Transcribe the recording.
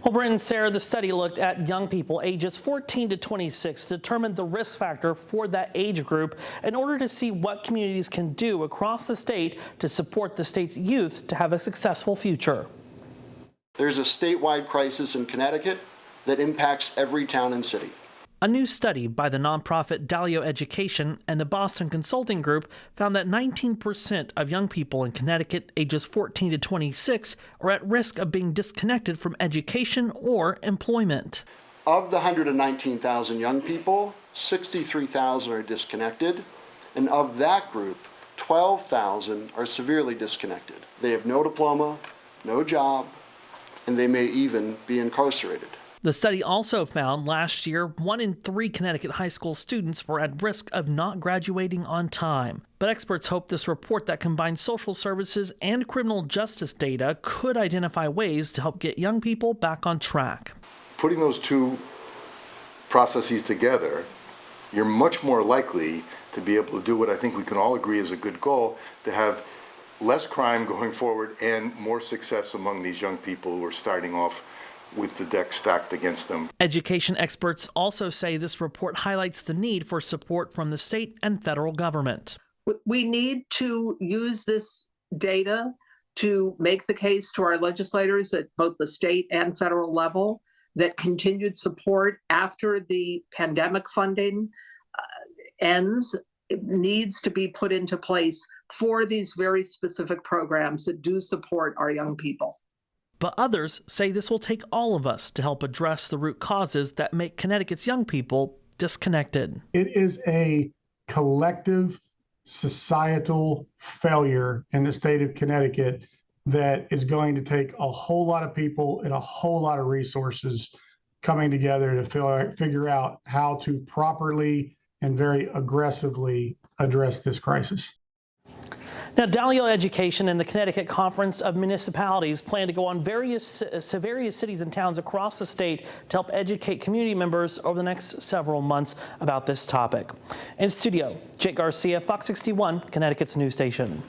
Well, Brent and Sarah, the study looked at young people ages 14 to 26, determined the risk factor for that age group in order to see what communities can do across the state to support the state's youth to have a successful future. There's a statewide crisis in Connecticut that impacts every town and city. A new study by the nonprofit Dalio Education and the Boston Consulting Group found that 19% of young people in Connecticut ages 14 to 26 are at risk of being disconnected from education or employment. Of the 119,000 young people, 63,000 are disconnected, and of that group, 12,000 are severely disconnected. They have no diploma, no job, and they may even be incarcerated. The study also found last year 1 in 3 Connecticut high school students were at risk of not graduating on time. But experts hope this report that combines social services and criminal justice data could identify ways to help get young people back on track. Putting those two processes together, you're much more likely to be able to do what I think we can all agree is a good goal, to have less crime going forward and more success among these young people who are starting off with the deck stacked against them. Education experts also say this report highlights the need for support from the state and federal government. We need to use this data to make the case to our legislators at both the state and federal level that continued support after the pandemic funding ends needs to be put into place for these very specific programs that do support our young people. But others say this will take all of us to help address the root causes that make Connecticut's young people disconnected. It is a collective societal failure in the state of Connecticut that is going to take a whole lot of people and a whole lot of resources coming together to figure out how to properly and very aggressively address this crisis. Now, Dalio Education and the Connecticut Conference of Municipalities plan to go on various cities and towns across the state to help educate community members over the next several months about this topic. In studio, Jake Garcia, Fox 61, Connecticut's news station.